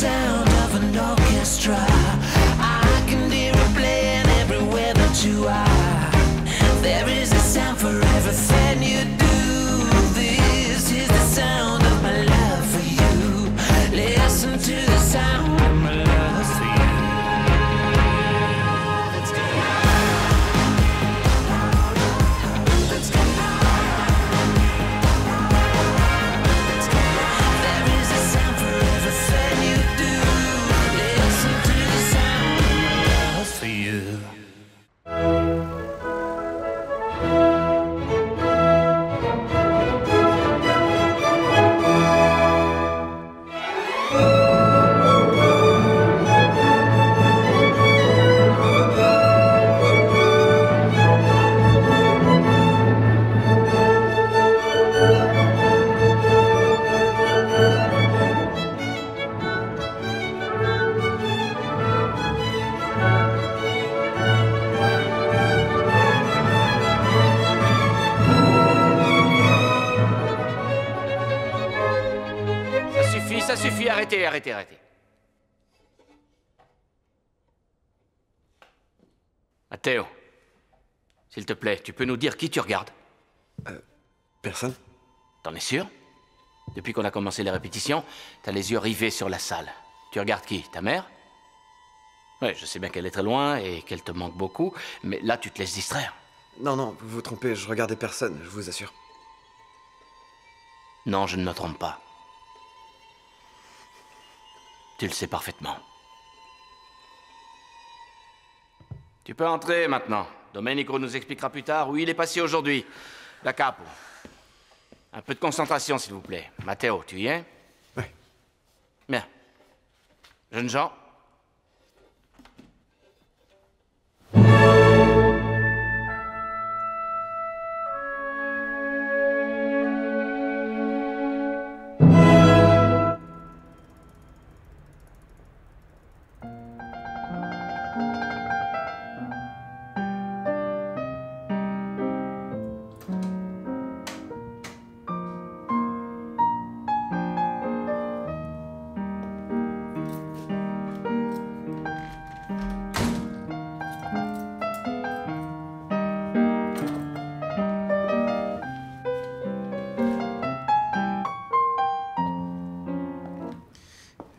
sound of an orchestra. I can hear it playing everywhere that you are. There is a sound for everything you do. This is the sound of my love for you. Listen to the sound of my love for you. Let's go. Let's go. Let's go. There is a sound for everything you do. Listen to the sound of my love for you. Ça suffit, arrêtez, arrêtez, arrêtez. Matteo, s'il te plaît, tu peux nous dire qui tu regardes? Personne? T'en es sûr? Depuis qu'on a commencé les répétitions, t'as les yeux rivés sur la salle. Tu regardes qui? Ta mère? Ouais, je sais bien qu'elle est très loin et qu'elle te manque beaucoup, mais là, tu te laisses distraire. Non, non, vous vous trompez, je regardais personne, je vous assure. Non, je ne me trompe pas. Tu le sais parfaitement. Tu peux entrer maintenant. Domenico nous expliquera plus tard où il est passé aujourd'hui. Da capo. Un peu de concentration, s'il vous plaît. Matteo, tu y es? Oui. Bien. Jeunes gens.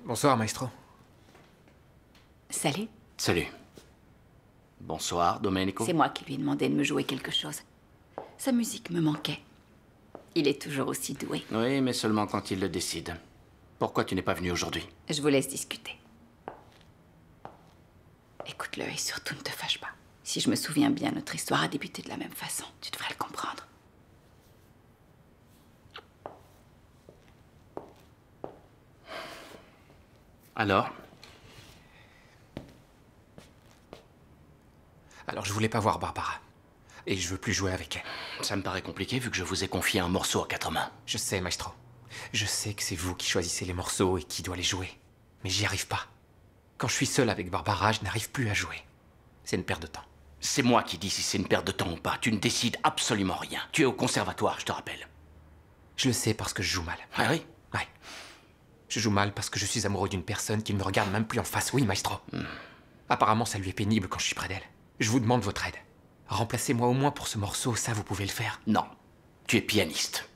Bonsoir, maestro. Salut. Salut. Bonsoir, Domenico. C'est moi qui lui ai demandé de me jouer quelque chose. Sa musique me manquait. Il est toujours aussi doué. Oui, mais seulement quand il le décide. Pourquoi tu n'es pas venu aujourd'hui? Je vous laisse discuter. Écoute-le et surtout ne te fâche pas. Si je me souviens bien, notre histoire a débuté de la même façon. Tu devrais le comprendre. Alors? Alors, je voulais pas voir Barbara. Et je veux plus jouer avec elle. Ça me paraît compliqué vu que je vous ai confié un morceau à 4 mains. Je sais, maestro. Je sais que c'est vous qui choisissez les morceaux et qui doit les jouer. Mais j'y arrive pas. Quand je suis seul avec Barbara, je n'arrive plus à jouer. C'est une perte de temps. C'est moi qui dis si c'est une perte de temps ou pas. Tu ne décides absolument rien. Tu es au conservatoire, je te rappelle. Je le sais parce que je joue mal. Ah oui? Ouais. Je joue mal parce que je suis amoureux d'une personne qui ne me regarde même plus en face. Oui, maestro. Apparemment, ça lui est pénible quand je suis près d'elle. Je vous demande votre aide. Remplacez-moi au moins pour ce morceau, ça vous pouvez le faire. Non. Tu es pianiste.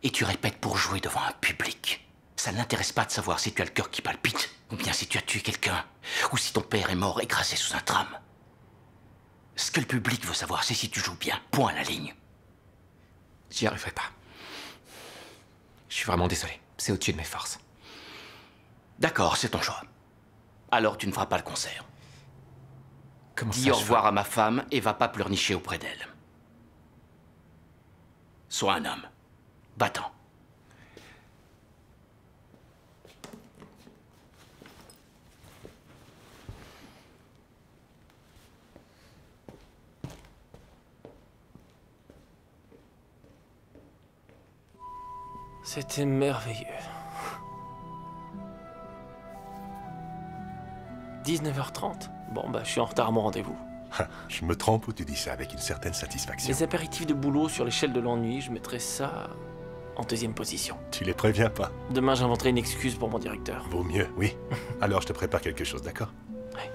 Et tu répètes pour jouer devant un public. Ça n'intéresse pas de savoir si tu as le cœur qui palpite, ou bien si tu as tué quelqu'un, ou si ton père est mort écrasé sous un tram. Ce que le public veut savoir, c'est si tu joues bien. Point à la ligne. J'y arriverai pas. Je suis vraiment désolé. C'est au-dessus de mes forces. D'accord, c'est ton choix. Alors tu ne feras pas le concert. Comment ça, Dis au revoir à ma femme et va pas pleurnicher auprès d'elle. Sois un homme. Va-t'en. C'était merveilleux. 19h30. Bon, bah, je suis en retard à mon rendez-vous. Je me trompe ou tu dis ça avec une certaine satisfaction? Les apéritifs de boulot sur l'échelle de l'ennui, je mettrais ça en deuxième position. Tu les préviens pas? Demain, j'inventerai une excuse pour mon directeur. Vaut mieux, oui. Alors je te prépare quelque chose, d'accord? Ouais.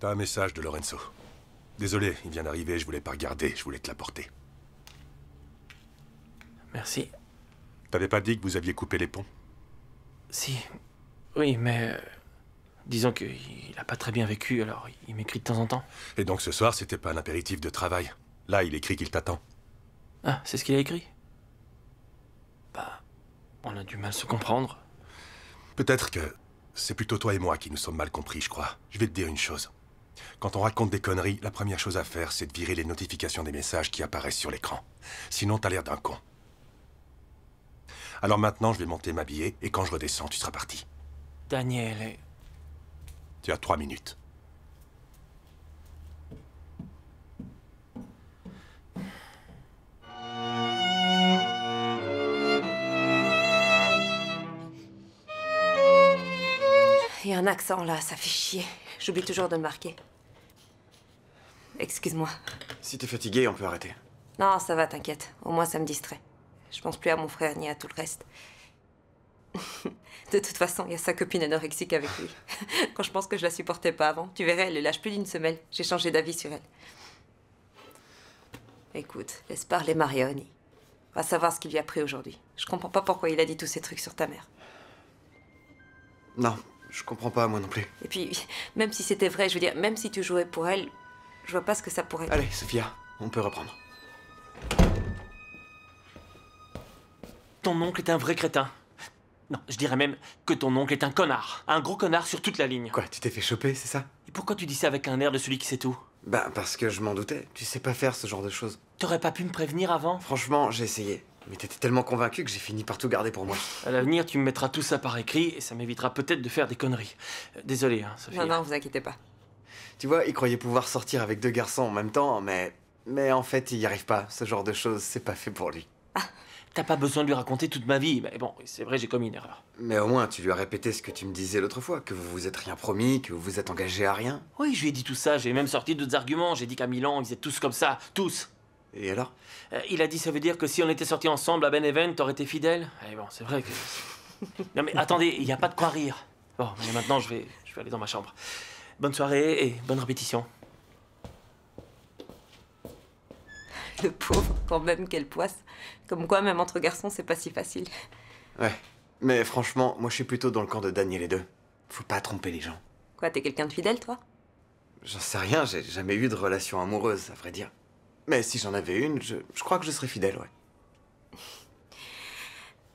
T'as un message de Lorenzo. Désolé, il vient d'arriver, je voulais pas regarder, je voulais te l'apporter. Merci. T'avais pas dit que vous aviez coupé les ponts? Si. Oui, mais... disons qu'il a pas très bien vécu, alors il m'écrit de temps en temps. Et donc ce soir, c'était pas un impératif de travail. Là, il écrit qu'il t'attend. Ah, c'est ce qu'il a écrit? Bah... on a du mal à se comprendre. Peut-être que c'est plutôt toi et moi qui nous sommes mal compris, je crois. Je vais te dire une chose. Quand on raconte des conneries, la première chose à faire, c'est de virer les notifications des messages qui apparaissent sur l'écran. Sinon, t'as l'air d'un con. Alors maintenant, je vais monter m'habiller, et quand je redescends, tu seras parti. Daniel est... Tu as 3 minutes. Il y a un accent là, ça fait chier. J'oublie toujours de le marquer. Excuse-moi. Si t'es fatigué, on peut arrêter. Non, ça va, t'inquiète. Au moins, ça me distrait. Je pense plus à mon frère ni à tout le reste. De toute façon, il y a sa copine anorexique avec lui. Quand je pense que je la supportais pas avant, tu verrais, elle lâche plus d'une semelle. J'ai changé d'avis sur elle. Écoute, laisse parler Marioni. Va savoir ce qu'il lui a pris aujourd'hui. Je comprends pas pourquoi il a dit tous ces trucs sur ta mère. Non, je comprends pas, moi non plus. Et puis, même si c'était vrai, je veux dire, même si tu jouais pour elle, je vois pas ce que ça pourrait... Allez, Sophia, on peut reprendre. Ton oncle est un vrai crétin. Non, je dirais même que ton oncle est un connard. Un gros connard sur toute la ligne. Quoi, tu t'es fait choper, c'est ça? Et pourquoi tu dis ça avec un air de celui qui sait tout? Bah, parce que je m'en doutais. Tu sais pas faire ce genre de choses. T'aurais pas pu me prévenir avant? Franchement, j'ai essayé. Mais t'étais tellement convaincu que j'ai fini par tout garder pour moi. À l'avenir, tu me mettras tout ça par écrit et ça m'évitera peut-être de faire des conneries. Désolé, hein, Sophie. Non, non, vous inquiétez pas. Tu vois, il croyait pouvoir sortir avec 2 garçons en même temps, mais en fait, il y arrive pas. Ce genre de choses, c'est pas fait pour lui. T'as pas besoin de lui raconter toute ma vie, mais bon, c'est vrai, j'ai commis une erreur. Mais au moins, tu lui as répété ce que tu me disais l'autre fois, que vous vous êtes rien promis, que vous vous êtes engagé à rien. Oui, je lui ai dit tout ça, j'ai même sorti d'autres arguments. J'ai dit qu'à Milan, ils étaient tous comme ça, tous. Et alors? Il a dit, ça veut dire que si on était sortis ensemble à Benevent, t'aurais été fidèle? Et bon, c'est vrai que... Non mais attendez, il n'y a pas de quoi rire. Bon, mais maintenant, je vais aller dans ma chambre. Bonne soirée et bonne répétition. Le pauvre, quand même, quelle poisse. Comme quoi, même entre garçons, c'est pas si facile. Ouais. Mais franchement, moi je suis plutôt dans le camp de Daniel et deux. Faut pas tromper les gens. Quoi, t'es quelqu'un de fidèle, toi? J'en sais rien, j'ai jamais eu de relation amoureuse, à vrai dire. Mais si j'en avais une, je crois que je serais fidèle,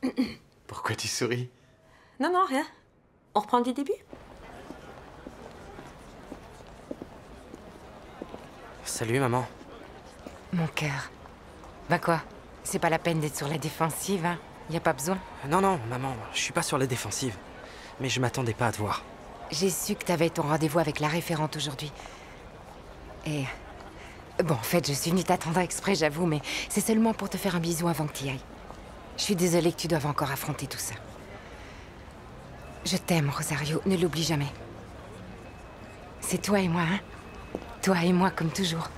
ouais. Pourquoi tu souris? Non, non, rien. On reprend du début? Salut, maman. Mon cœur. Bah quoi? C'est pas la peine d'être sur la défensive, hein? Y a pas besoin. Non, non, maman, je suis pas sur la défensive. Mais je m'attendais pas à te voir. J'ai su que t'avais ton rendez-vous avec la référente aujourd'hui. Et... Bon, en fait, je suis venue t'attendre exprès, j'avoue, mais c'est seulement pour te faire un bisou avant que t'y ailles. Je suis désolée que tu doives encore affronter tout ça. Je t'aime, Rosario, ne l'oublie jamais. C'est toi et moi, hein? Toi et moi, comme toujours.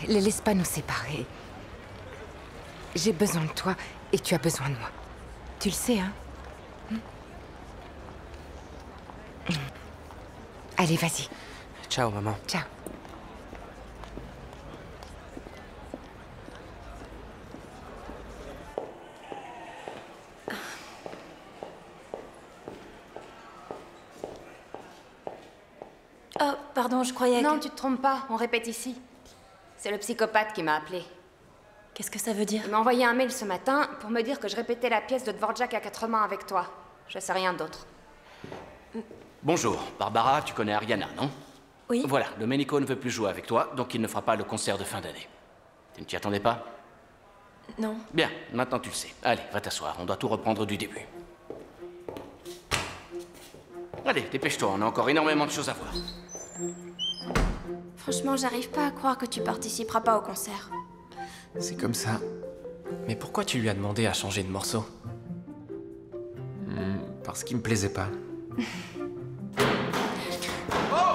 Ne laisse pas nous séparer. J'ai besoin de toi et tu as besoin de moi. Tu le sais, hein? Allez, vas-y. Ciao, maman. Ciao. Oh, pardon, je croyais Non, que... tu te trompes pas, on répète ici. C'est le psychopathe qui m'a appelé. Qu'est-ce que ça veut dire? Il m'a envoyé un mail ce matin pour me dire que je répétais la pièce de Dvorak à 4 mains avec toi. Je sais rien d'autre. Bonjour, Barbara, tu connais Ariana, non? Oui. Voilà, Domenico ne veut plus jouer avec toi, donc il ne fera pas le concert de fin d'année. Tu ne t'y attendais pas? Non. Bien, maintenant tu le sais. Allez, va t'asseoir, on doit tout reprendre du début. Allez, dépêche-toi, on a encore énormément de choses à voir. Franchement, j'arrive pas à croire que tu participeras pas au concert. C'est comme ça. Mais pourquoi tu lui as demandé à changer de morceau? Parce qu'il me plaisait pas. Oh!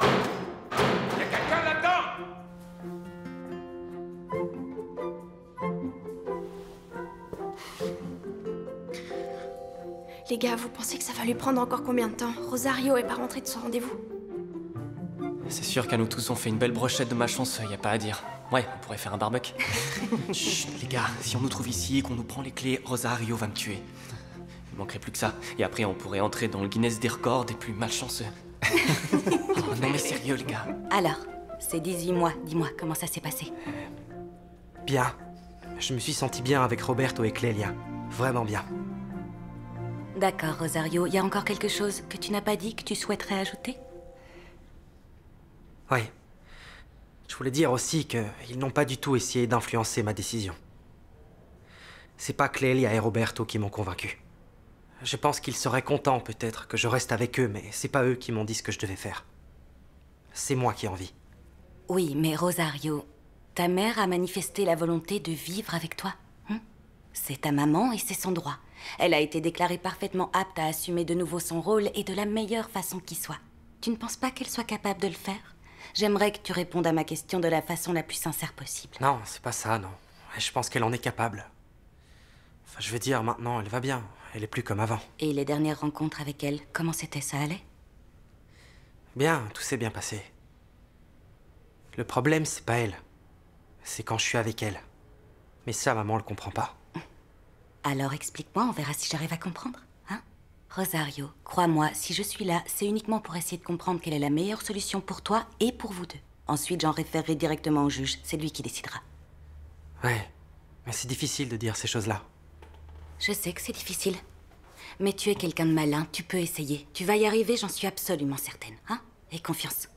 Y'a quelqu'un là-dedans? Les gars, vous pensez que ça va lui prendre encore combien de temps? Rosario est pas rentrée de son rendez-vous. C'est sûr qu'à nous tous, on fait une belle brochette de malchance, y a pas à dire. Ouais, on pourrait faire un barbecue. Chut, les gars, si on nous trouve ici et qu'on nous prend les clés, Rosario va me tuer. Il manquerait plus que ça. Et après, on pourrait entrer dans le Guinness des records des plus malchanceux. Oh, non mais sérieux, les gars. Alors, ces 18 mois, dis-moi, comment ça s'est passé? Bien. Je me suis senti bien avec Roberto et Clélia. Vraiment bien. D'accord, Rosario, y a encore quelque chose que tu n'as pas dit, que tu souhaiterais ajouter? Oui. Je voulais dire aussi qu'ils n'ont pas du tout essayé d'influencer ma décision. C'est pas Clélia et Roberto qui m'ont convaincu. Je pense qu'ils seraient contents peut-être que je reste avec eux, mais c'est pas eux qui m'ont dit ce que je devais faire. C'est moi qui ai envie. Oui, mais Rosario, ta mère a manifesté la volonté de vivre avec toi. C'est ta maman et c'est son droit. Elle a été déclarée parfaitement apte à assumer de nouveau son rôle et de la meilleure façon qui soit. Tu ne penses pas qu'elle soit capable de le faire? J'aimerais que tu répondes à ma question de la façon la plus sincère possible. Non, c'est pas ça, non. Je pense qu'elle en est capable. Enfin, je veux dire, maintenant, elle va bien. Elle est plus comme avant. Et les dernières rencontres avec elle, comment c'était, ça allait? Bien, tout s'est bien passé. Le problème, c'est pas elle. C'est quand je suis avec elle. Mais ça, maman le comprend pas. Alors explique-moi, on verra si j'arrive à comprendre, hein? Rosario, crois-moi, si je suis là, c'est uniquement pour essayer de comprendre quelle est la meilleure solution pour toi et pour vous deux. Ensuite, j'en référerai directement au juge, c'est lui qui décidera. Ouais, mais c'est difficile de dire ces choses-là. Je sais que c'est difficile. Mais tu es quelqu'un de malin, tu peux essayer. Tu vas y arriver, j'en suis absolument certaine, hein? Aie confiance.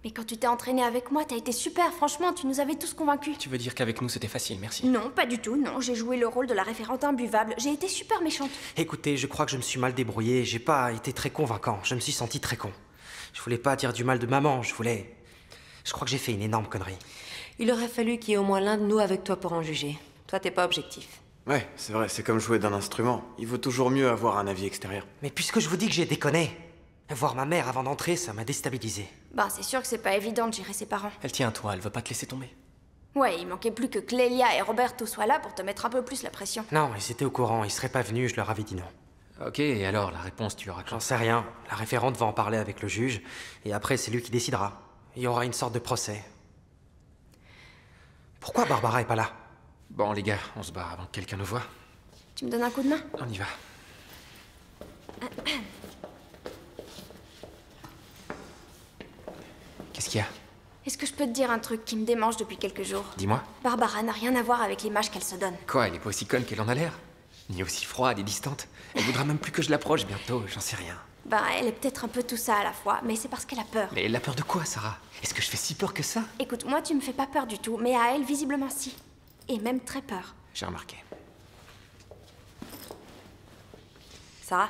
Mais quand tu t'es entraîné avec moi, t'as été super, franchement, tu nous avais tous convaincus. Tu veux dire qu'avec nous, c'était facile, merci. Non, pas du tout, non. J'ai joué le rôle de la référente imbuvable. J'ai été super méchante. Écoutez, je crois que je me suis mal débrouillé. J'ai pas été très convaincant. Je me suis senti très con. Je voulais pas dire du mal de maman, je crois que j'ai fait une énorme connerie. Il aurait fallu qu'il y ait au moins l'un de nous avec toi pour en juger. Toi, t'es pas objectif. Ouais, c'est vrai, c'est comme jouer d'un instrument. Il vaut toujours mieux avoir un avis extérieur. Mais puisque je vous dis que j'ai déconné, voir ma mère avant d'entrer, ça m'a déstabilisé. Bah, c'est sûr que c'est pas évident de gérer ses parents. Elle tient à toi, elle veut pas te laisser tomber. Ouais, il manquait plus que Clélia et Roberto soient là pour te mettre un peu plus la pression. Non, ils étaient au courant, ils seraient pas venus, je leur avais dit non. Ok, et alors, la réponse, tu l'auras quand? J'en sais rien. La référente va en parler avec le juge, et après, c'est lui qui décidera. Il y aura une sorte de procès. Pourquoi Barbara est pas là? Bon, les gars, on se barre avant que quelqu'un nous voie. Tu me donnes un coup de main? On y va. Qu'est-ce qu'il y a? Est-ce que je peux te dire un truc qui me démange depuis quelques jours? Dis-moi. Barbara n'a rien à voir avec l'image qu'elle se donne. Quoi, elle est pas aussi conne qu'elle en a l'air? Ni aussi froide et distante. Elle voudra même plus que je l'approche bientôt, j'en sais rien. Bah, elle est peut-être un peu tout ça à la fois, mais c'est parce qu'elle a peur. Mais elle a peur de quoi, Sarah? Est-ce que je fais si peur que ça? Écoute, moi tu me fais pas peur du tout, mais à elle, visiblement si. Et même très peur. J'ai remarqué. Sarah?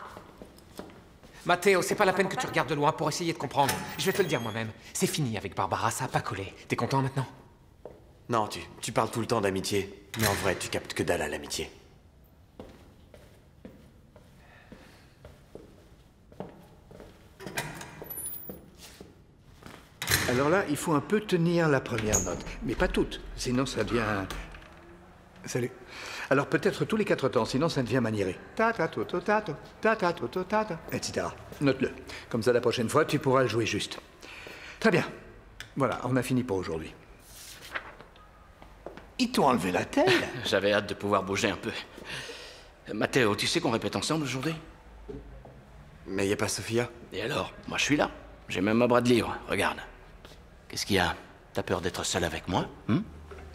Matteo, c'est pas la peine que tu regardes de loin pour essayer de comprendre. Je vais te le dire moi-même. C'est fini avec Barbara, ça a pas collé. T'es content maintenant? Non, tu parles tout le temps d'amitié, mais en vrai, tu captes que dalle à l'amitié. Alors là, il faut un peu tenir la première note, mais pas toute, sinon ça devient... Salut. Alors peut-être tous les 4 temps, sinon ça devient maniéré. Ta-ta-to-to-ta-to, ta-ta-to-to-ta-to, etc. Note-le. Comme ça, la prochaine fois, tu pourras le jouer juste. Très bien. Voilà, on a fini pour aujourd'hui. Ils t'ont enlevé la tête? J'avais hâte de pouvoir bouger un peu. Matteo, tu sais qu'on répète ensemble aujourd'hui? Mais y a pas Sophia? Et alors? Moi, je suis là. J'ai même un bras de livre. Regarde. Qu'est-ce qu'il y a? T'as peur d'être seul avec moi?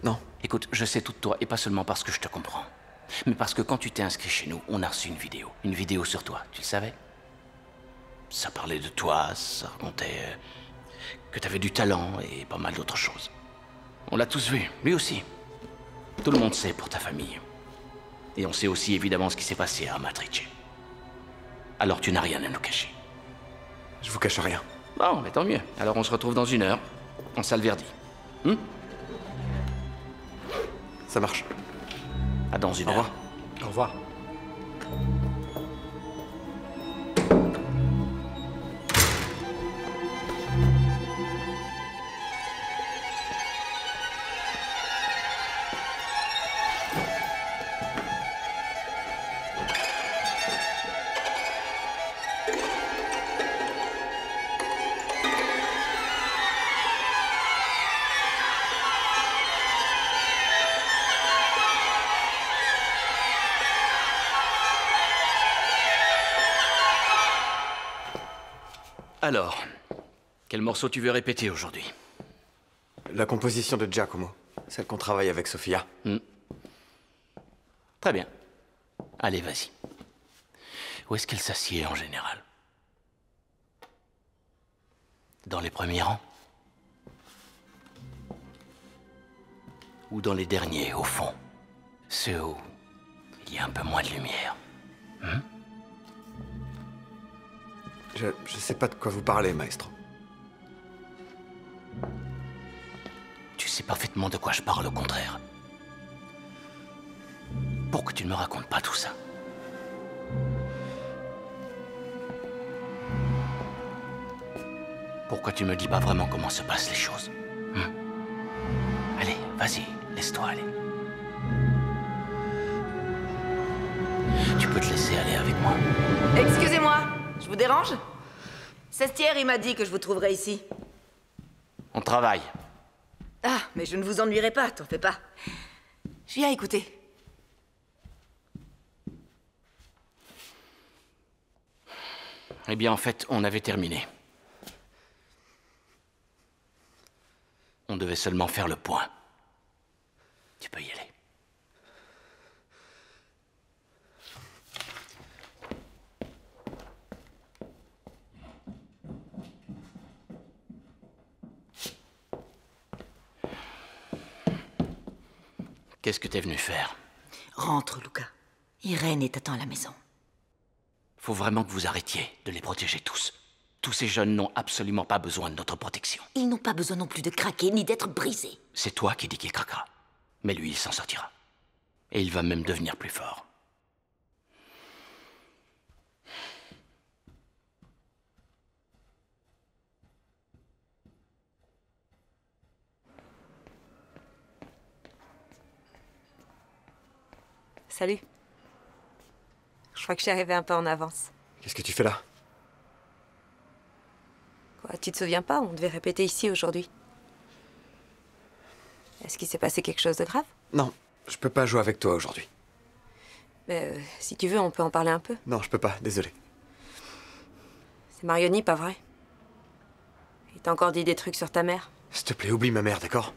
Non. Écoute, je sais tout de toi, et pas seulement parce que je te comprends. Mais parce que quand tu t'es inscrit chez nous, on a reçu une vidéo. Une vidéo sur toi, tu le savais? Ça parlait de toi, ça racontait que t'avais du talent et pas mal d'autres choses. On l'a tous vu, lui aussi. Tout le monde sait pour ta famille. Et on sait aussi évidemment ce qui s'est passé à Amatrice. Alors tu n'as rien à nous cacher. Je vous cache rien. Bon, mais tant mieux. Alors on se retrouve dans 1 heure, en salle Verdi. Ça marche. À dans 1 heure. Au revoir. Au revoir. Alors, quel morceau tu veux répéter aujourd'hui? La composition de Giacomo, celle qu'on travaille avec Sofia. Très bien. Allez, vas-y. Où est-ce qu'elle s'assied en général? Dans les premiers rangs? Ou dans les derniers, au fond? Ceux où il y a un peu moins de lumière? Je sais pas de quoi vous parlez, maestro. Tu sais parfaitement de quoi je parle, au contraire. Pourquoi tu ne me racontes pas tout ça? Pourquoi tu me dis pas vraiment comment se passent les choses? Allez, vas-y, laisse-toi aller. Tu peux te laisser aller avec moi. Excusez-moi, je vous dérange? Sestière, il m'a dit que je vous trouverais ici. On travaille. Ah, mais je ne vous ennuierai pas, t'en fais pas. Je viens écouter. Eh bien, en fait, on avait terminé. On devait seulement faire le point. Tu peux y aller. Qu'est-ce que t'es venu faire? Rentre, Luca. Irène t'attend à la maison. Faut vraiment que vous arrêtiez de les protéger tous. Tous ces jeunes n'ont absolument pas besoin de notre protection. Ils n'ont pas besoin non plus de craquer ni d'être brisés. C'est toi qui dis qu'il craquera. Mais lui, il s'en sortira. Et il va même devenir plus fort. Salut. Je crois que je suis arrivée un peu en avance. Qu'est-ce que tu fais là? Quoi, tu te souviens pas? On devait répéter ici aujourd'hui. Est-ce qu'il s'est passé quelque chose de grave? Non, je peux pas jouer avec toi aujourd'hui. Mais si tu veux, on peut en parler un peu. Non, je peux pas, désolé. C'est Marioni, pas vrai? Il t'a encore dit des trucs sur ta mère? S'il te plaît, oublie ma mère, d'accord?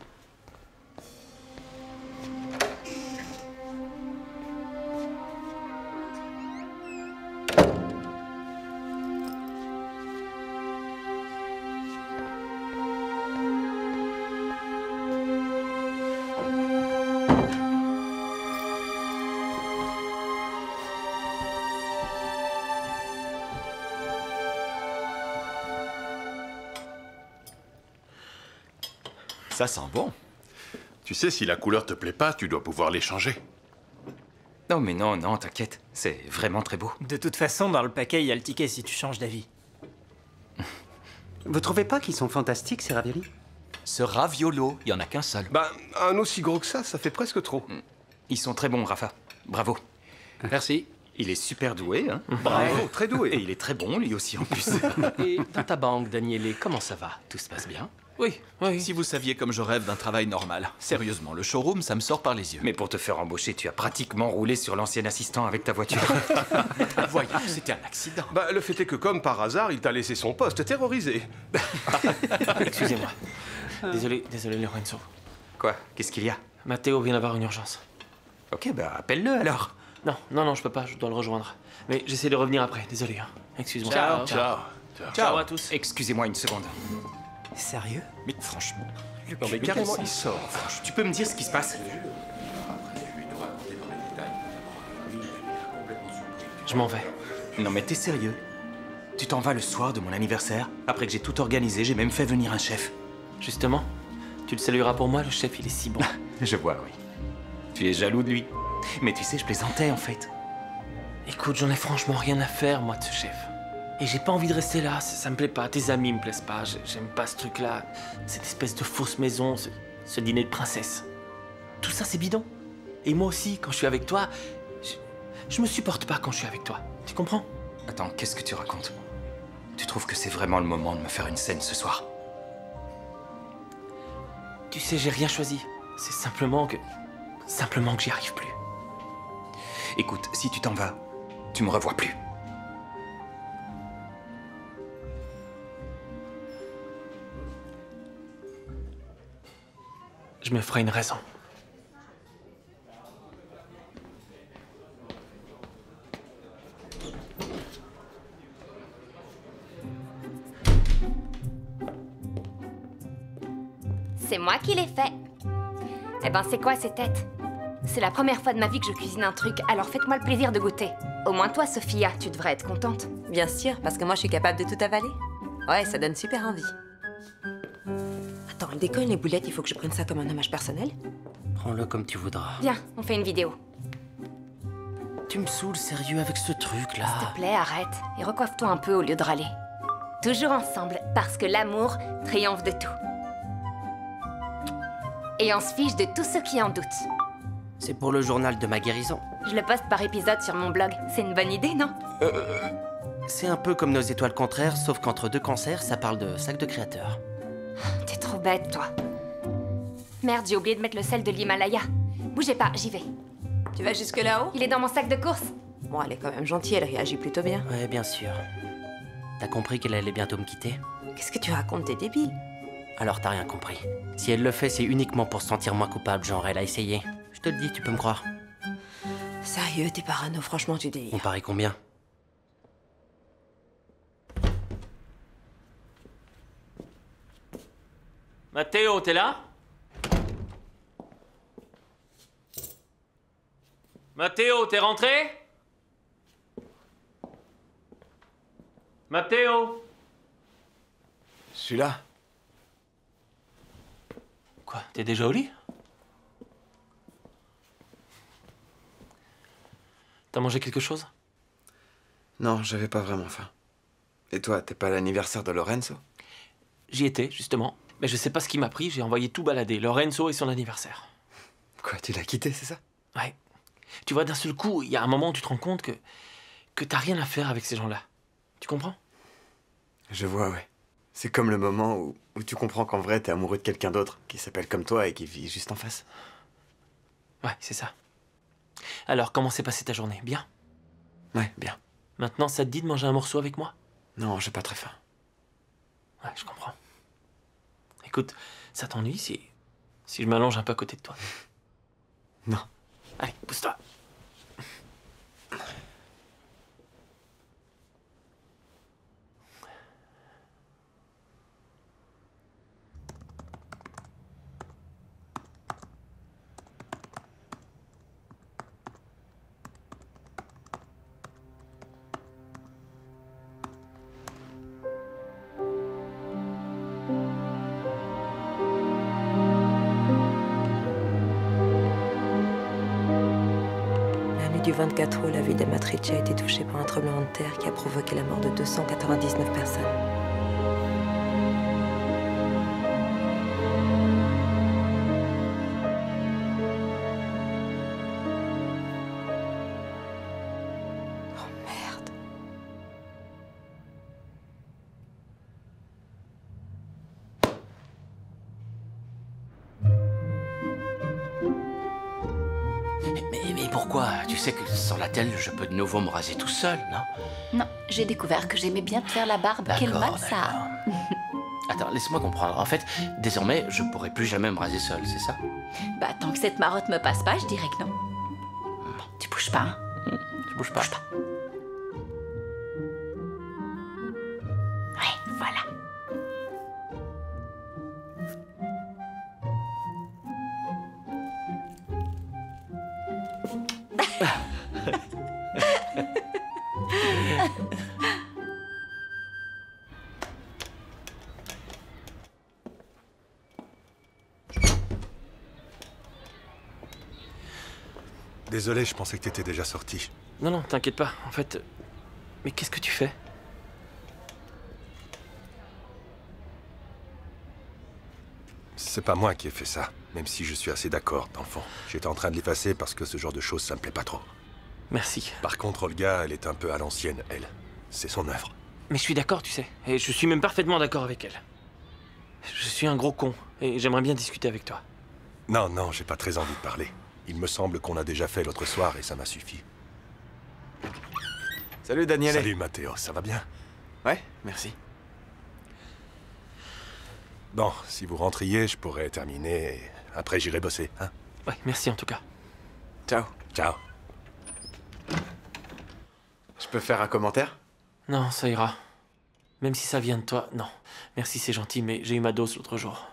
Ça sent bon. Tu sais, si la couleur te plaît pas, tu dois pouvoir les changer. Non, mais non, non, t'inquiète. C'est vraiment très beau. De toute façon, dans le paquet, il y a le ticket si tu changes d'avis. Vous trouvez pas qu'ils sont fantastiques, ces raviolis? Ce raviolo, il y en a qu'un seul. Bah, un aussi gros que ça fait presque trop. Ils sont très bons, Rafa. Bravo. Merci. Il est super doué, hein? Bravo, très doué. Et il est très bon, lui aussi, en plus. Et dans ta banque, Daniele, comment ça va? Tout se passe bien? Oui, oui. Si vous saviez comme je rêve d'un travail normal. Sérieusement, le showroom, ça me sort par les yeux. Mais pour te faire embaucher, tu as pratiquement roulé sur l'ancien assistant avec ta voiture. Voyons, c'était un accident. Bah, le fait est que comme par hasard, il t'a laissé son poste terrorisé. Excusez-moi. Désolé, Lorenzo. Quoi? Qu'est-ce qu'il y a? Matteo vient d'avoir une urgence. Ok, bah appelle-le alors. Non, je peux pas, je dois le rejoindre. Mais j'essaie de revenir après, désolé. Hein. Excuse-moi. Ciao à tous. Excusez-moi une seconde. Sérieux? Mais franchement... Non mais carrément, il sort. Tu peux me dire ce qui se passe? Je m'en vais. Non mais t'es sérieux? Tu t'en vas le soir de mon anniversaire? Après que j'ai tout organisé, j'ai même fait venir un chef. Justement, tu le salueras pour moi, le chef, il est si bon. Je vois, oui. Tu es jaloux de lui? Mais tu sais, je plaisantais en fait. Écoute, j'en ai franchement rien à faire, moi, de ce chef. Et j'ai pas envie de rester là, ça me plaît pas. Tes amis me plaisent pas, j'aime pas ce truc-là. Cette espèce de fausse maison, ce dîner de princesse. Tout ça, c'est bidon. Et moi aussi, quand je suis avec toi, je me supporte pas quand je suis avec toi. Tu comprends? Attends, qu'est-ce que tu racontes? Tu trouves que c'est vraiment le moment de me faire une scène ce soir? Tu sais, j'ai rien choisi. C'est simplement que j'y arrive plus. Écoute, si tu t'en vas, tu me revois plus. Je me ferai une raison. C'est moi qui l'ai fait. Eh ben, c'est quoi ces têtes? C'est la première fois de ma vie que je cuisine un truc, alors faites-moi le plaisir de goûter. Au moins toi, Sophia, tu devrais être contente. Bien sûr, parce que moi je suis capable de tout avaler. Ouais, ça donne super envie. Attends, elle déconne les boulettes, il faut que je prenne ça comme un hommage personnel? Prends-le comme tu voudras. Viens, on fait une vidéo. Tu me saoules sérieux avec ce truc là. S'il te plaît, arrête. Et recoiffe-toi un peu au lieu de râler. Toujours ensemble, parce que l'amour triomphe de tout. Et on se fiche de tous ceux qui en doutent. C'est pour le journal de ma guérison. Je le poste par épisode sur mon blog. C'est une bonne idée, non? C'est un peu comme nos étoiles contraires, sauf qu'entre deux cancers, ça parle de sac de créateur. T'es trop bête, toi. Merde, j'ai oublié de mettre le sel de l'Himalaya. Bougez pas, j'y vais. Tu vas jusque là-haut? Il est dans mon sac de course. Bon, elle est quand même gentille, elle réagit plutôt bien. Ouais, bien sûr. T'as compris qu'elle allait bientôt me quitter? Qu'est-ce que tu racontes, t'es débile? Alors t'as rien compris. Si elle le fait, c'est uniquement pour se sentir moins coupable, genre elle a essayé. Je te le dis, tu peux me croire. Sérieux, t'es parano, franchement, tu délires. On parie combien? Mathéo, t'es là? Mathéo, t'es rentré? Mathéo? Je suis là. Quoi, t'es déjà au lit? T'as mangé quelque chose? Non, j'avais pas vraiment faim. Et toi, t'es pas à l'anniversaire de Lorenzo? J'y étais, justement. Mais je sais pas ce qui m'a pris, j'ai envoyé tout balader. Lorenzo et son anniversaire. Quoi, tu l'as quitté, c'est ça? Ouais. Tu vois, d'un seul coup, il y a un moment où tu te rends compte que t'as rien à faire avec ces gens-là. Tu comprends? Je vois, ouais. C'est comme le moment où tu comprends qu'en vrai, t'es amoureux de quelqu'un d'autre, qui s'appelle comme toi et qui vit juste en face. Ouais, c'est ça. Alors, comment s'est passée ta journée? Bien? Ouais, bien. Maintenant, ça te dit de manger un morceau avec moi? Non, j'ai pas très faim. Ouais, je comprends. Écoute, ça t'ennuie si je m'allonge un peu à côté de toi? Non. Allez, pousse-toi. Du 24 août, la ville d'Amatrice a été touchée par un tremblement de terre qui a provoqué la mort de 299 personnes. Oh merde. Mais pourquoi? Tu sais que sans la telle, je peux de nouveau me raser tout seul, non? Non, j'ai découvert que j'aimais bien te faire la barbe. Quel D'accord, mal ça a. Attends, laisse-moi comprendre. En fait, désormais, je pourrai plus jamais me raser seul, c'est ça? Bah, tant que cette marotte me passe pas, je dirais que non. Tu bouges pas, hein? Je bouge pas. Ouais, voilà. Désolé, je pensais que t'étais déjà sorti. Non, non, t'inquiète pas. En fait... Mais qu'est-ce que tu fais? C'est pas moi qui ai fait ça, même si je suis assez d'accord, dans le fond. J'étais en train de l'effacer parce que ce genre de choses, ça me plaît pas trop. Merci. Par contre, Olga, elle est un peu à l'ancienne, elle. C'est son œuvre. Mais je suis d'accord, tu sais. Et je suis même parfaitement d'accord avec elle. Je suis un gros con, et j'aimerais bien discuter avec toi. Non, non, j'ai pas très envie de parler. Il me semble qu'on a déjà fait l'autre soir et ça m'a suffi. Salut Daniel. Salut Matteo, ça va bien? Ouais, merci. Bon, si vous rentriez, je pourrais terminer et après j'irai bosser, hein? Ouais, merci en tout cas. Ciao. Ciao. Je peux faire un commentaire? Non, ça ira. Même si ça vient de toi, non. Merci, c'est gentil, mais j'ai eu ma dose l'autre jour.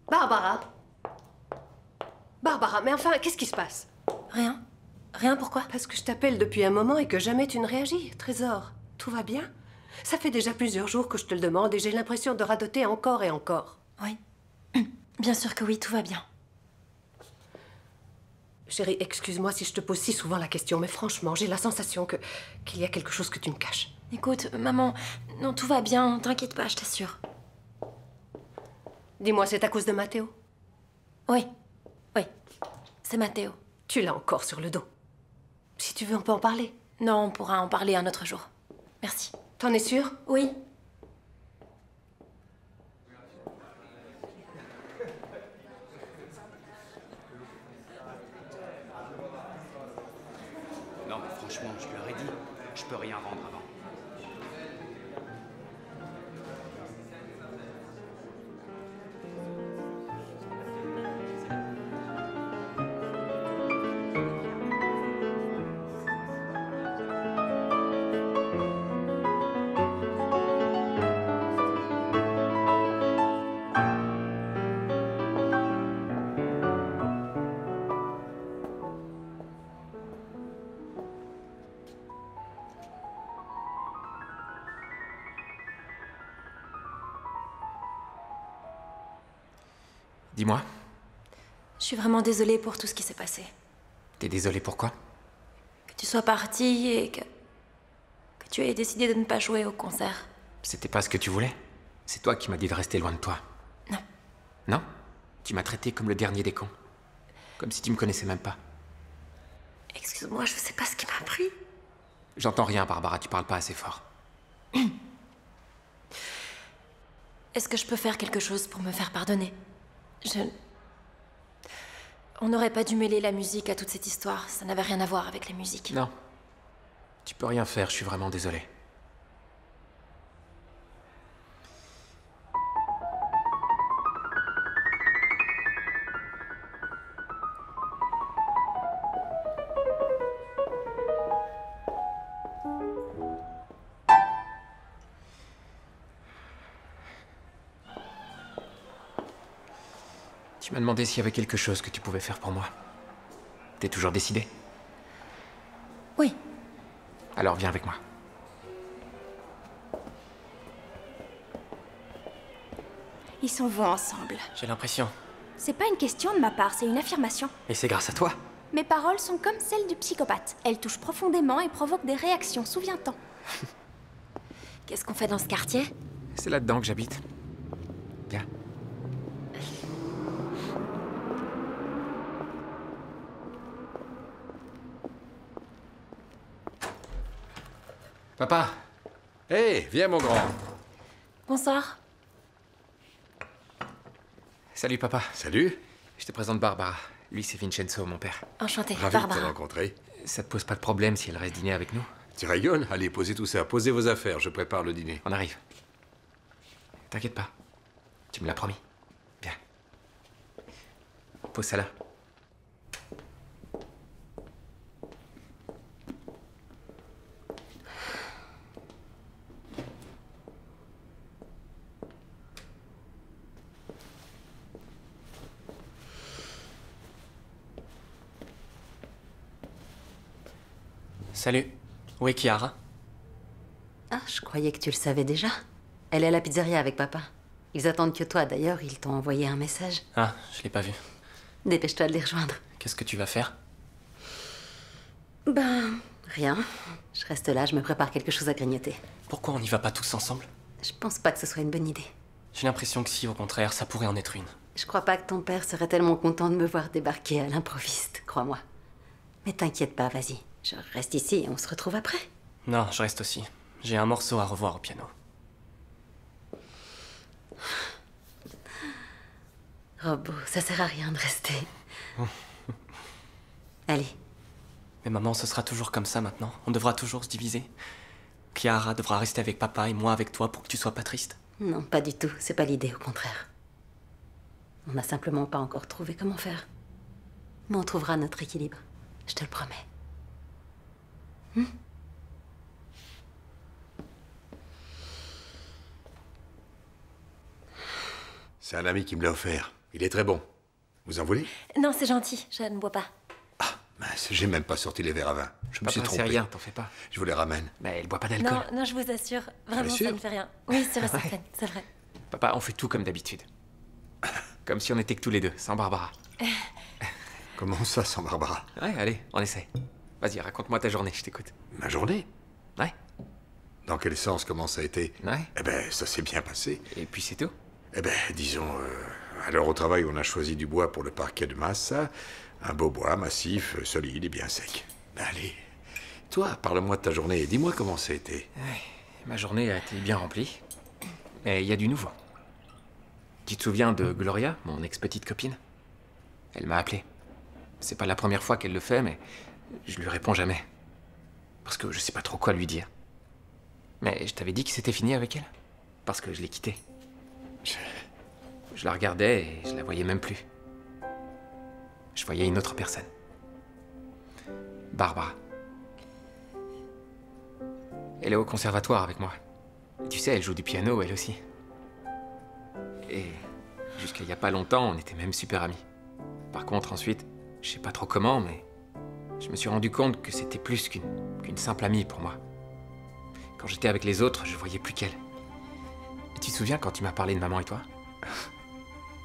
Barbara. Barbara, mais enfin, qu'est-ce qui se passe? Rien. Rien, pourquoi? Parce que je t'appelle depuis un moment et que jamais tu ne réagis. Trésor, tout va bien? Ça fait déjà plusieurs jours que je te le demande et j'ai l'impression de radoter encore et encore. Oui. Bien sûr que oui, tout va bien. Chérie, excuse-moi si je te pose si souvent la question, mais franchement, j'ai la sensation qu'il y a quelque chose que tu me caches. Écoute, maman, non, tout va bien, t'inquiète pas, je t'assure. Dis-moi, c'est à cause de Matteo? Oui. Oui. C'est Matteo. Tu l'as encore sur le dos. Si tu veux, on peut en parler. Non, on pourra en parler un autre jour. Merci. T'en es sûre? Oui. Non, mais franchement, je leur ai dit, je peux rien rendre avant. Dis-moi. Je suis vraiment désolée pour tout ce qui s'est passé. T'es désolé pourquoi? Que tu sois partie et que tu aies décidé de ne pas jouer au concert. C'était pas ce que tu voulais? C'est toi qui m'as dit de rester loin de toi. Non. Non? Tu m'as traité comme le dernier des cons. Comme si tu me connaissais même pas. Excuse-moi, je sais pas ce qui m'a pris. J'entends rien, Barbara, tu parles pas assez fort. Est-ce que je peux faire quelque chose pour me faire pardonner? On n'aurait pas dû mêler la musique à toute cette histoire. Ça n'avait rien à voir avec la musique. Non. Tu peux rien faire, je suis vraiment désolé. Tu m'as demandé s'il y avait quelque chose que tu pouvais faire pour moi. T'es toujours décidé? Oui. Alors viens avec moi. Ils s'en vont ensemble. J'ai l'impression. C'est pas une question de ma part, c'est une affirmation. Et c'est grâce à toi. Mes paroles sont comme celles du psychopathe. Elles touchent profondément et provoquent des réactions, souviens-t'en. Qu'est-ce qu'on fait dans ce quartier? C'est là-dedans que j'habite. Viens. Papa! Hé, viens mon grand! Bonsoir. Salut papa. Salut. Je te présente Barbara. Lui, c'est Vincenzo, mon père. Enchantée, Ravi de te Barbara. rencontrer. Ça te pose pas de problème si elle reste dîner avec nous? Tu rigoles? Allez, posez tout ça. Posez vos affaires, je prépare le dîner. On arrive. T'inquiète pas. Tu me l'as promis. Viens. Pose ça là. Salut. Où est Chiara? Ah, je croyais que tu le savais déjà. Elle est à la pizzeria avec papa. Ils attendent que toi, d'ailleurs, ils t'ont envoyé un message. Ah, je l'ai pas vu. Dépêche-toi de les rejoindre. Qu'est-ce que tu vas faire? Ben, rien. Je reste là, je me prépare quelque chose à grignoter. Pourquoi on n'y va pas tous ensemble? Je pense pas que ce soit une bonne idée. J'ai l'impression que si, au contraire, ça pourrait en être une. Je crois pas que ton père serait tellement content de me voir débarquer à l'improviste, crois-moi. Mais t'inquiète pas, vas-y. Je reste ici et on se retrouve après. Non, je reste aussi. J'ai un morceau à revoir au piano. Robot, ça sert à rien de rester. Allez. Mais maman, ce sera toujours comme ça maintenant. On devra toujours se diviser. Chiara devra rester avec papa et moi avec toi pour que tu sois pas triste. Non, pas du tout. C'est pas l'idée, au contraire. On n'a simplement pas encore trouvé comment faire. Mais on trouvera notre équilibre. Je te le promets. C'est un ami qui me l'a offert. Il est très bon. Vous en voulez? Non, c'est gentil, je ne bois pas. Mince, j'ai même pas sorti les verres à vin. Je me suis Papa, c'est trompé. rien, t'en fais pas. Je vous les ramène. Mais elle boit pas d'alcool. Non, non, je vous assure, vraiment, sûr ça ne fait rien. Oui, sur certaine, c'est vrai. Papa, on fait tout comme d'habitude. Comme si on était que tous les deux, sans Barbara. Comment ça, sans Barbara? Ouais, allez, on essaie. Vas-y, raconte-moi ta journée, je t'écoute. Ma journée? Ouais. Dans quel sens? Comment ça a été? Ouais. Eh ben, ça s'est bien passé. Et puis c'est tout? Eh ben, disons, alors au travail, on a choisi du bois pour le parquet de Massa. Un beau bois, massif, solide et bien sec. Ben allez, toi, parle-moi de ta journée et dis-moi comment ça a été. Ouais, ma journée a été bien remplie. Mais il y a du nouveau. Tu te souviens de Gloria, mon ex-petite copine? Elle m'a appelé. C'est pas la première fois qu'elle le fait, mais je lui réponds jamais. Parce que je sais pas trop quoi lui dire. Mais je t'avais dit que c'était fini avec elle. Parce que je l'ai quittée. Je la regardais et je la voyais même plus. Je voyais une autre personne. Barbara. Elle est au conservatoire avec moi. Tu sais, elle joue du piano, elle aussi. Et jusqu'à il y a pas longtemps, on était même super amis. Par contre, ensuite, je sais pas trop comment, mais je me suis rendu compte que c'était plus qu'une simple amie pour moi. Quand j'étais avec les autres, je voyais plus qu'elle. Et tu te souviens quand tu m'as parlé de maman et toi?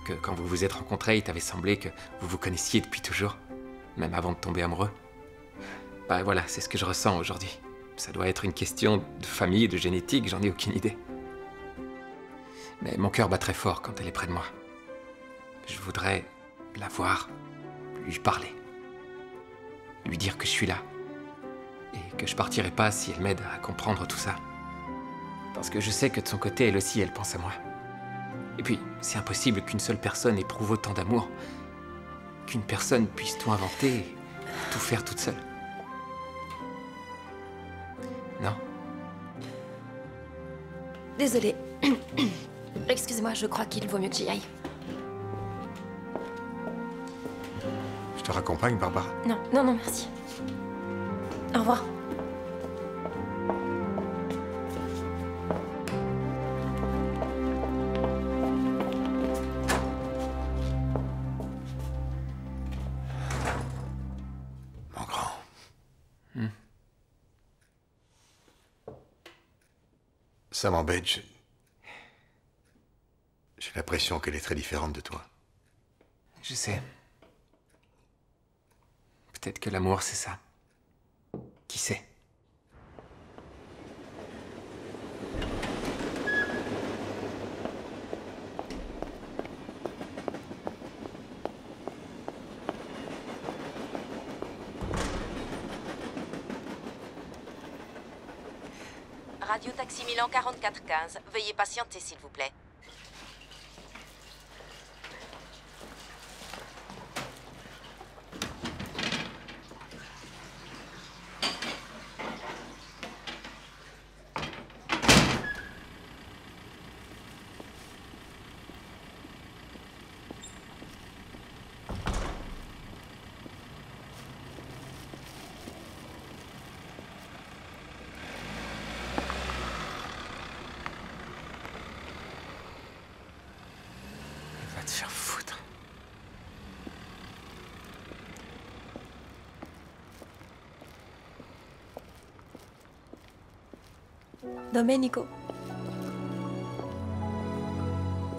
Que quand vous vous êtes rencontrés, il t'avait semblé que vous vous connaissiez depuis toujours, même avant de tomber amoureux. Bah voilà, c'est ce que je ressens aujourd'hui. Ça doit être une question de famille, de génétique, j'en ai aucune idée. Mais mon cœur bat très fort quand elle est près de moi. Je voudrais la voir, lui parler, lui dire que je suis là, et que je partirai pas si elle m'aide à comprendre tout ça. Parce que je sais que de son côté, elle aussi, elle pense à moi. Et puis, c'est impossible qu'une seule personne éprouve autant d'amour, qu'une personne puisse tout inventer et tout faire toute seule. Non? Désolée. Excuse-moi, je crois qu'il vaut mieux que j'y aille. Je te raccompagne, Barbara? Non, non, non, merci. Au revoir. Mon grand. Ça m'embête. J'ai l'impression qu'elle est très différente de toi. Je sais. Peut-être que l'amour, c'est ça. Qui sait? Radio Taxi Milan 4415. Veuillez patienter, s'il vous plaît. Domenico.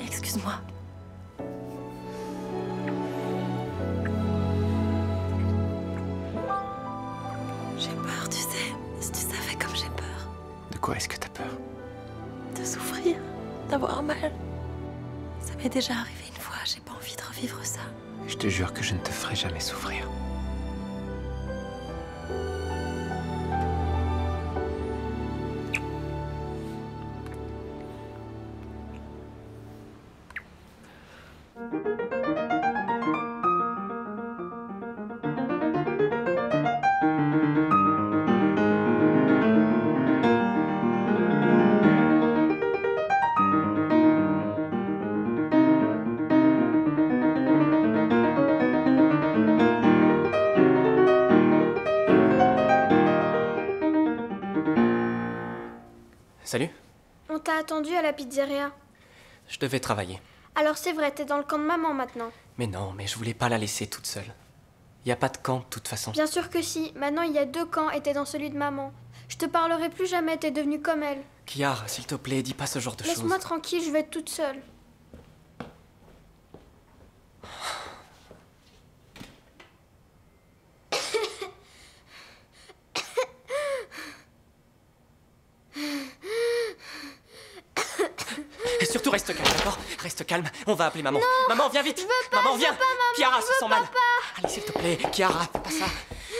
Excuse-moi. J'ai peur, tu sais. Si tu savais comme j'ai peur. De quoi est-ce que t'as peur? De souffrir, d'avoir mal. Ça m'est déjà arrivé une fois, j'ai pas envie de revivre ça. Je te jure que je ne te ferai jamais souffrir. Salut. On t'a attendu à la pizzeria. Je devais travailler. Alors c'est vrai, t'es dans le camp de maman maintenant. Mais non, mais je voulais pas la laisser toute seule. Y a pas de camp de toute façon. Bien sûr que si. Maintenant il y a 2 camps et t'es dans celui de maman. Je te parlerai plus jamais, t'es devenue comme elle. Kiara, s'il te plaît, dis pas ce genre de choses. Laisse-moi tranquille, je vais être toute seule. Et surtout, reste calme, d'accord? Reste calme, on va appeler maman. Non, maman, viens vite! Je veux pas, maman, viens! je veux pas, maman, Kiara je se veux sent mal. papa. Allez, s'il te plaît, Kiara, fais pas ça.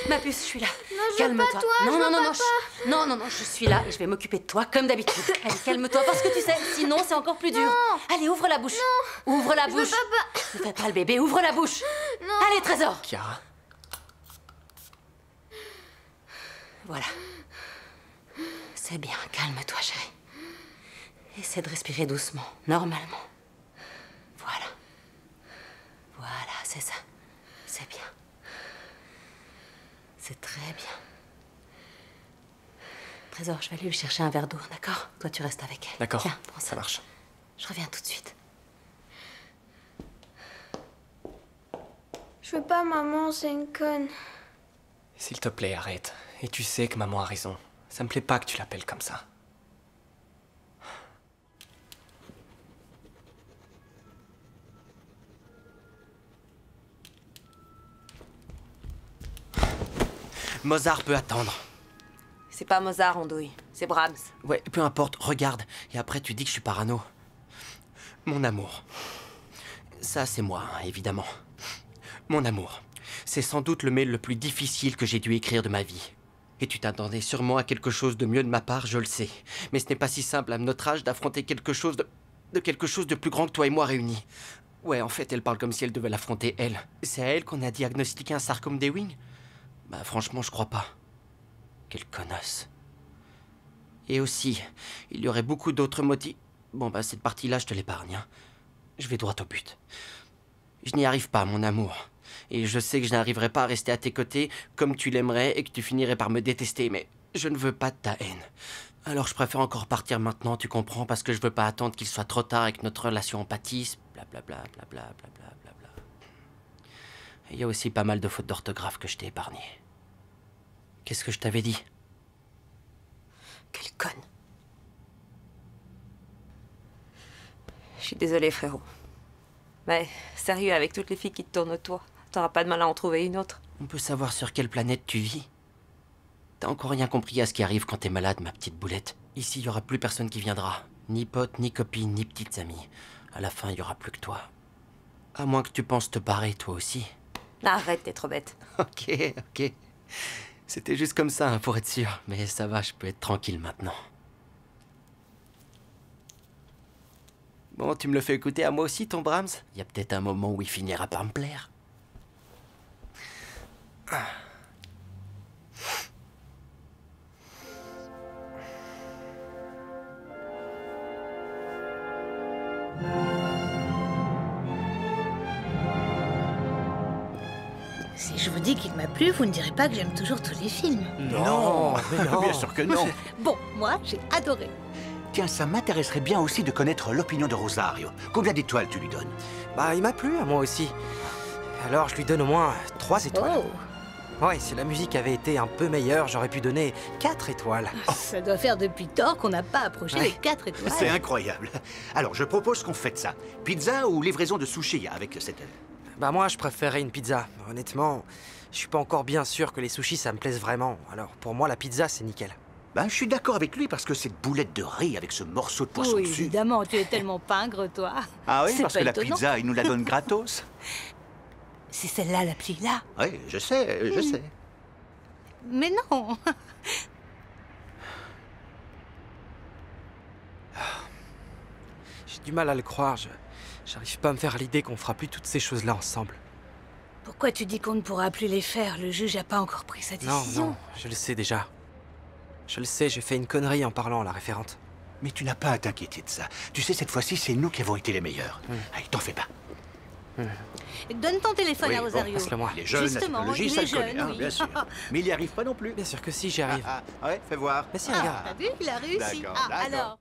Ma puce, je suis là. Non, je veux Calme-toi. pas toi, non, je non, veux non, non, papa. non, non, non, je suis là et je vais m'occuper de toi comme d'habitude. Allez, calme-toi parce que tu sais, sinon c'est encore plus dur. Non. Allez, ouvre la bouche. Non. Ouvre la Je veux bouche. papa. Ne fais pas le bébé, ouvre la bouche. Non. Allez, Trésor. Kiara. Voilà. C'est bien, calme-toi, chérie. Essaie de respirer doucement, normalement. Voilà. Voilà, c'est ça. C'est bien. C'est très bien. Trésor, je vais aller lui chercher un verre d'eau, d'accord? Toi, tu restes avec elle. D'accord, Tiens, prends ça. ça marche. Je reviens tout de suite. Je veux pas, maman, c'est une conne. S'il te plaît, arrête. Et tu sais que maman a raison. Ça me plaît pas que tu l'appelles comme ça. Mozart peut attendre. C'est pas Mozart, Andouille. C'est Brahms. Ouais, peu importe, regarde. Et après, tu dis que je suis parano. Mon amour. Ça, c'est moi, hein, évidemment. Mon amour. C'est sans doute le mail le plus difficile que j'ai dû écrire de ma vie. Et tu t'attendais sûrement à quelque chose de mieux de ma part, je le sais. Mais ce n'est pas si simple à notre âge d'affronter quelque chose de quelque chose de plus grand que toi et moi réunis. Ouais, en fait, elle parle comme si elle devait l'affronter, elle. C'est à elle qu'on a diagnostiqué un sarcome d'Ewing? Bah, franchement, je crois pas. Quelle connasse. Et aussi, il y aurait beaucoup d'autres motifs. Bon, bah, cette partie-là, je te l'épargne, hein. Je vais droit au but. Je n'y arrive pas, mon amour. Et je sais que je n'arriverai pas à rester à tes côtés comme tu l'aimerais et que tu finirais par me détester, mais je ne veux pas de ta haine. Alors je préfère encore partir maintenant, tu comprends, parce que je veux pas attendre qu'il soit trop tard et que notre relation pâtisse, blablabla, blablabla, blablabla. Il y a aussi pas mal de fautes d'orthographe que je t'ai épargnées. Qu'est-ce que je t'avais dit? Quelle conne. Je suis désolée, frérot. Mais sérieux, avec toutes les filles qui te tournent autour, t'auras pas de mal à en trouver une autre. On peut savoir sur quelle planète tu vis? T'as encore rien compris à ce qui arrive quand t'es malade, ma petite boulette. Ici, il y aura plus personne qui viendra. Ni potes, ni copines, ni petites amies. À la fin, il y aura plus que toi. À moins que tu penses te barrer, toi aussi. Arrête, t'es trop bête. Ok, ok. C'était juste comme ça, hein, pour être sûr. Mais ça va, je peux être tranquille maintenant. Bon, tu me le fais écouter à moi aussi, ton Brahms? Il y a peut-être un moment où il finira par me plaire. Si je vous dis qu'il m'a plu, vous ne direz pas que j'aime toujours tous les films. Non, bien sûr que non. Bon, moi, j'ai adoré. Tiens, ça m'intéresserait bien aussi de connaître l'opinion de Rosario. Combien d'étoiles tu lui donnes? Bah, il m'a plu, à moi aussi. Alors, je lui donne au moins 3 étoiles. Oh, Ouais, si la musique avait été un peu meilleure, j'aurais pu donner 4 étoiles. Ça doit faire depuis tort qu'on n'a pas approché les 4 étoiles. C'est incroyable. Alors, je propose qu'on fête ça. Pizza ou livraison de sushi avec cette... Bah moi, je préférerais une pizza. Honnêtement, je suis pas encore bien sûr que les sushis, ça me plaise vraiment. Alors, pour moi, la pizza, c'est nickel. Ben, je suis d'accord avec lui parce que cette boulette de riz avec ce morceau de poisson Oui, dessus... évidemment, tu es tellement pingre, toi. Ah oui, C'est parce pas que la étonnant. pizza, il nous la donne gratos. C'est celle-là, l'appli-là. Oui, je sais, sais. Mais non. J'ai du mal à le croire. J'arrive pas à me faire l'idée qu'on fera plus toutes ces choses-là ensemble. Pourquoi tu dis qu'on ne pourra plus les faire? Le juge n'a pas encore pris sa décision. Non, je le sais déjà. Je le sais, j'ai fait une connerie en parlant à la référente. Mais tu n'as pas à t'inquiéter de ça. Tu sais, cette fois-ci, c'est nous qui avons été les meilleurs. Allez, t'en fais pas. Donne ton téléphone à Rosario. passe-le-moi. Il est jeune, la Justement, technologie, il ça est le connaît, jeune, hein, oui. bien sûr. Mais il n'y arrive pas non plus. Bien sûr que si, j'y arrive. Ouais, fais voir. Mais si, regarde. T'as vu, il a réussi. D'accord, Ah, d'accord. alors.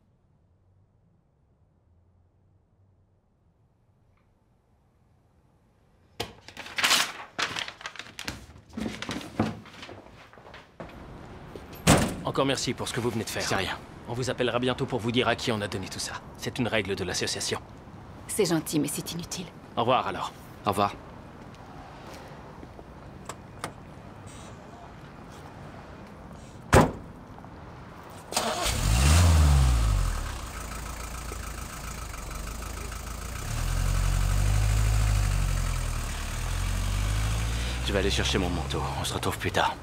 Encore merci pour ce que vous venez de faire. C'est rien. On vous appellera bientôt pour vous dire à qui on a donné tout ça. C'est une règle de l'association. C'est gentil, mais c'est inutile. Au revoir alors. Au revoir. Je vais aller chercher mon manteau. On se retrouve plus tard.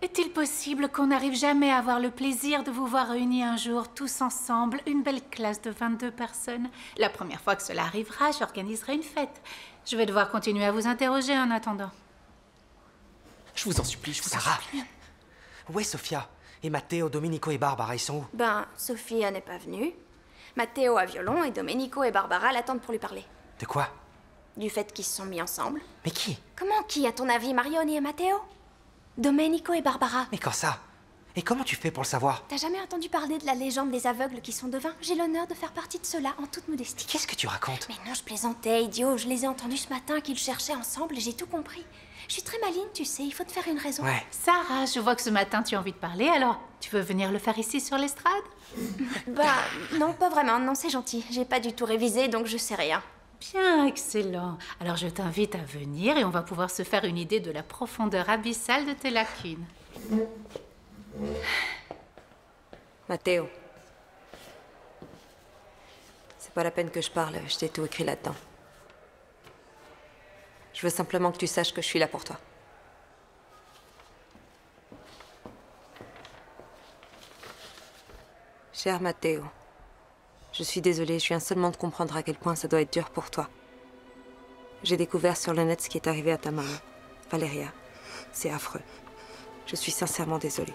Est-il possible qu'on n'arrive jamais à avoir le plaisir de vous voir réunis un jour, tous ensemble, une belle classe de 22 personnes? La première fois que cela arrivera, j'organiserai une fête. Je vais devoir continuer à vous interroger en attendant. Je vous en supplie, je vous en supplie. Où est Sofia? Et Matteo, Domenico et Barbara, ils sont où? Ben, Sophia n'est pas venue. Matteo a violon et Domenico et Barbara l'attendent pour lui parler. De quoi? Du fait qu'ils se sont mis ensemble. Mais qui? Comment qui, à ton avis, Marioni et Matteo? Domenico et Barbara. Mais quand ça? Et comment tu fais pour le savoir? T'as jamais entendu parler de la légende des aveugles qui sont devins? J'ai l'honneur de faire partie de ceux-là, en toute modestie. Qu'est-ce que tu racontes? Mais non, je plaisantais, idiot. Je les ai entendus ce matin qu'ils cherchaient ensemble et j'ai tout compris. Je suis très maligne, tu sais, il faut te faire une raison. Ouais. Sarah, je vois que ce matin tu as envie de parler, alors tu veux venir le faire ici sur l'estrade? Bah, non, pas vraiment, non, c'est gentil. J'ai pas du tout révisé, donc je sais rien. Bien, excellent. Alors je t'invite à venir et on va pouvoir se faire une idée de la profondeur abyssale de tes lacunes. Matteo. C'est pas la peine que je parle, je t'ai tout écrit là-dedans. Je veux simplement que tu saches que je suis là pour toi. Cher Matteo, je suis désolée, je viens seulement de comprendre à quel point ça doit être dur pour toi. J'ai découvert sur le net ce qui est arrivé à ta maman, Valeria. C'est affreux. Je suis sincèrement désolée.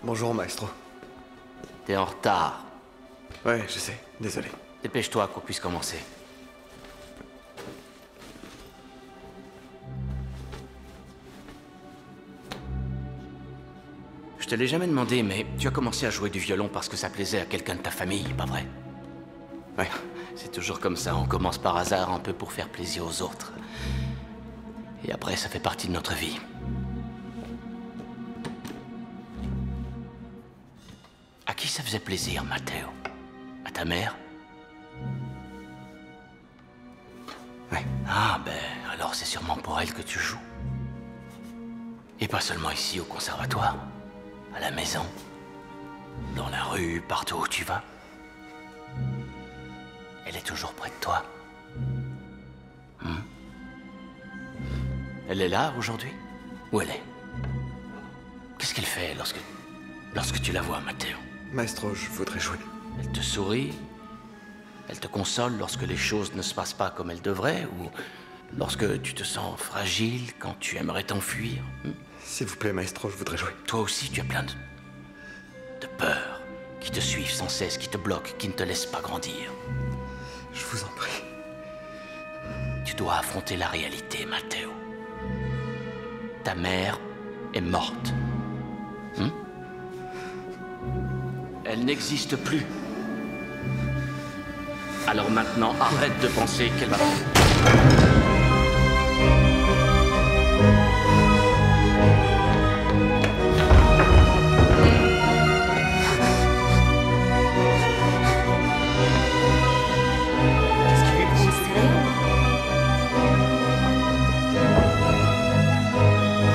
Bonjour, maestro. T'es en retard. Ouais, je sais. Désolé. Dépêche-toi qu'on puisse commencer. Je te l'ai jamais demandé, mais tu as commencé à jouer du violon parce que ça plaisait à quelqu'un de ta famille, pas vrai? Ouais. C'est toujours comme ça, on commence par hasard un peu pour faire plaisir aux autres. Et après, ça fait partie de notre vie. À qui ça faisait plaisir, Matteo? À ta mère? Ouais. Ah ben, Alors c'est sûrement pour elle que tu joues. Et pas seulement ici au conservatoire, à la maison, dans la rue, partout où tu vas. Elle est toujours près de toi. Elle est là aujourd'hui? Où elle est? Qu'est-ce qu'elle fait lorsque tu la vois, Matteo? Maestro, je voudrais jouer. Elle te sourit? Elle te console lorsque les choses ne se passent pas comme elles devraient? Ou lorsque tu te sens fragile, quand tu aimerais t'enfuir? S'il vous plaît, Maestro, je voudrais jouer. Toi aussi, tu as plein de peurs qui te suivent sans cesse, qui te bloquent, qui ne te laissent pas grandir. Je vous en prie. Tu dois affronter la réalité, Matteo. Ta mère est morte. Elle n'existe plus. Alors maintenant, arrête de penser qu'elle va...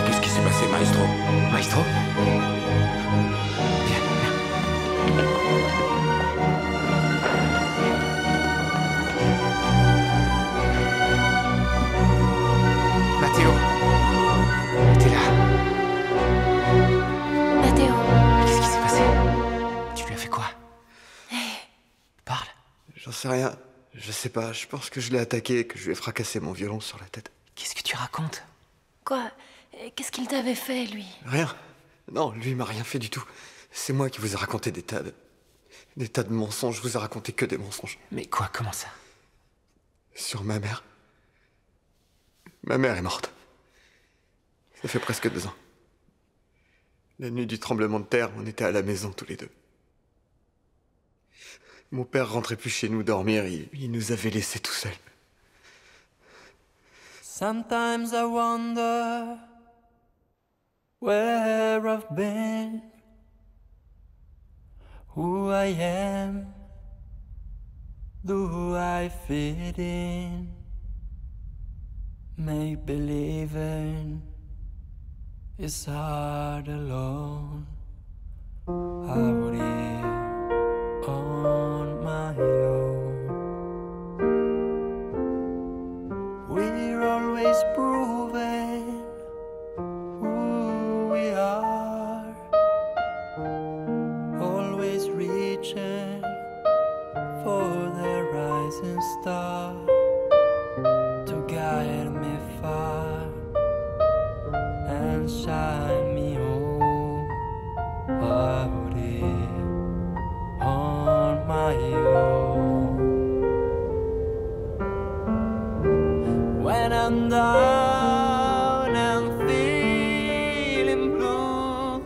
Qu'est-ce qui s'est passé, Maestro? Maestro? Matteo, t'es là? Matteo. Qu'est-ce qui s'est passé? Tu lui as fait quoi? Parle. J'en sais rien. Je sais pas. Je pense que je l'ai attaqué et que je lui ai fracassé mon violon sur la tête. Qu'est-ce que tu racontes? Quoi? Qu'est-ce qu'il t'avait fait, lui? Rien. Non, lui il m'a rien fait du tout. C'est moi qui vous ai raconté des tas de mensonges. Je vous ai raconté que des mensonges. Mais quoi? Comment ça? Sur ma mère. Ma mère est morte. Ça fait presque 2 ans. La nuit du tremblement de terre, on était à la maison tous les deux. Mon père rentrait plus chez nous dormir, il nous avait laissés tout seuls. Sometimes I wonder where I've been, who I am, do I fit in? Make believing is hard alone. Out here on my own, we're always proving who we are, always reaching for the rising star to guide me far and shine me home out here on my own. When I'm down and feeling blue,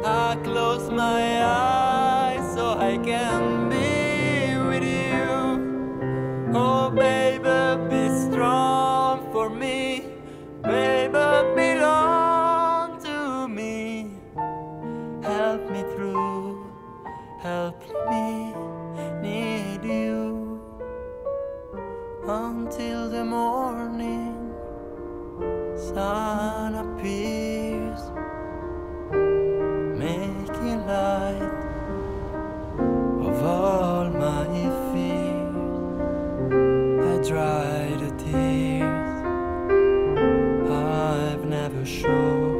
I close my eyes so I can be with you. Oh baby, be strong for me. Baby, belong to me. Help me through, help me need you until the morning sun appears, making light of all my fears. I dry the tears I've never shown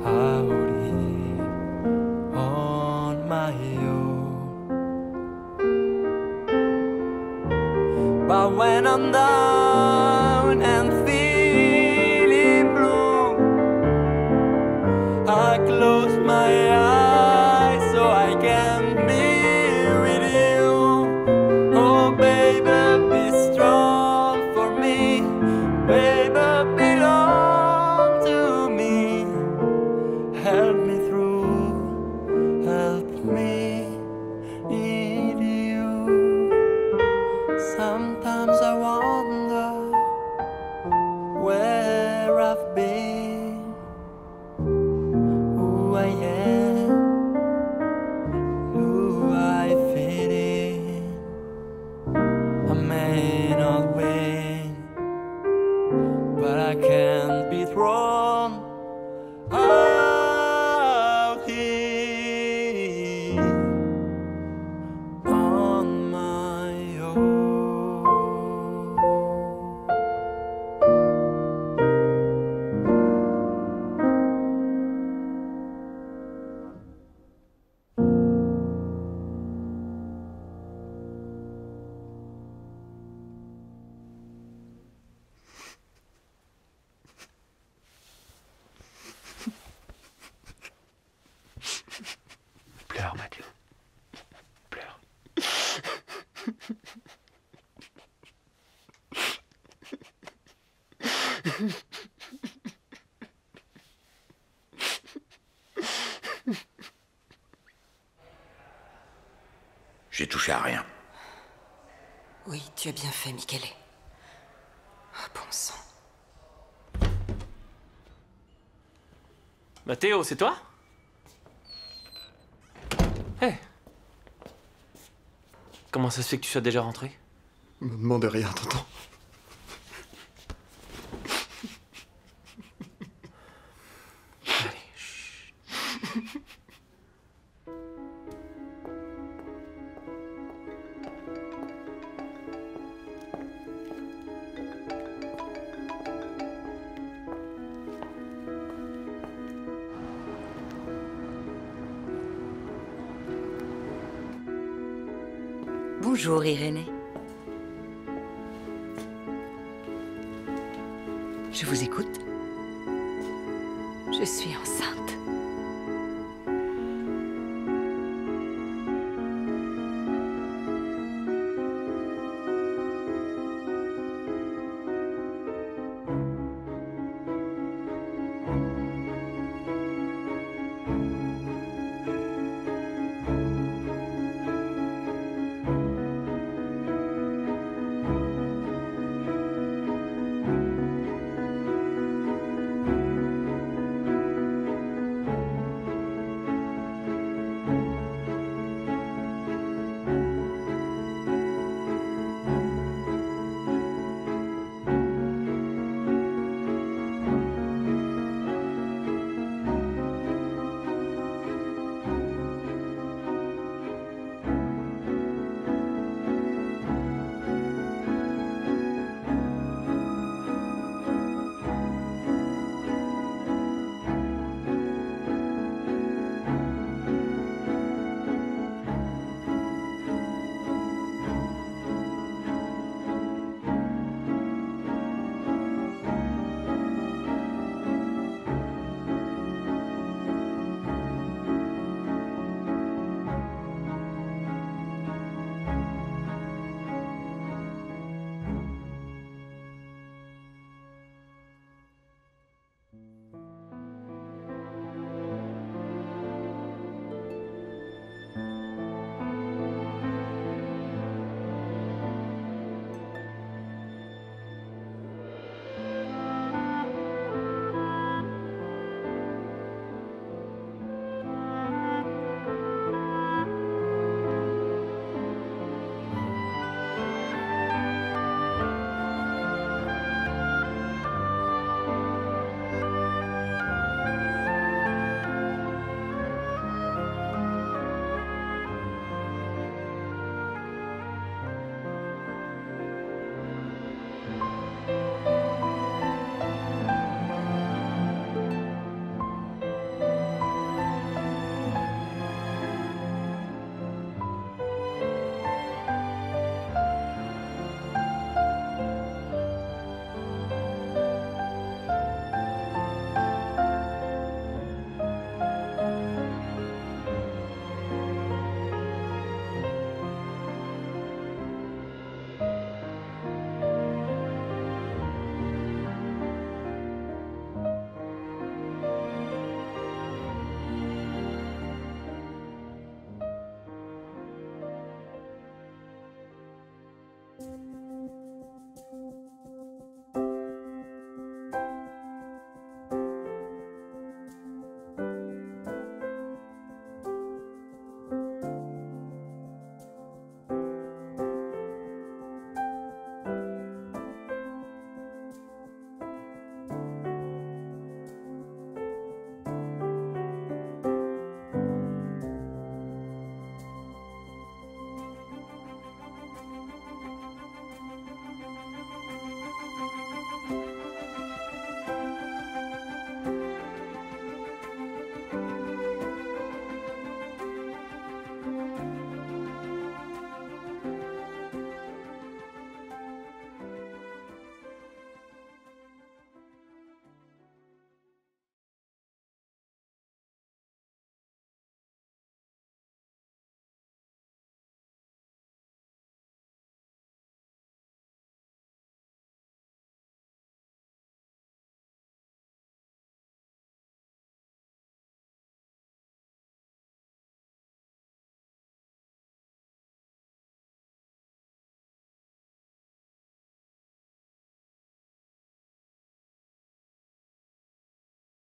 out here on my own. But when I'm down and feeling blue, I close my eyes so I can be with you. Oh baby, be strong for me. Baby, belong to me. Help me through, help me need you. Sometimes I wonder J'ai touché à rien. Oui, tu as bien fait, Michele. Oh, bon sang. Matteo, c'est toi? Hé! Comment ça se fait que tu sois déjà rentré? Me demande rien, tonton. Bonjour, Irénée. Je vous écoute. Je suis enceinte.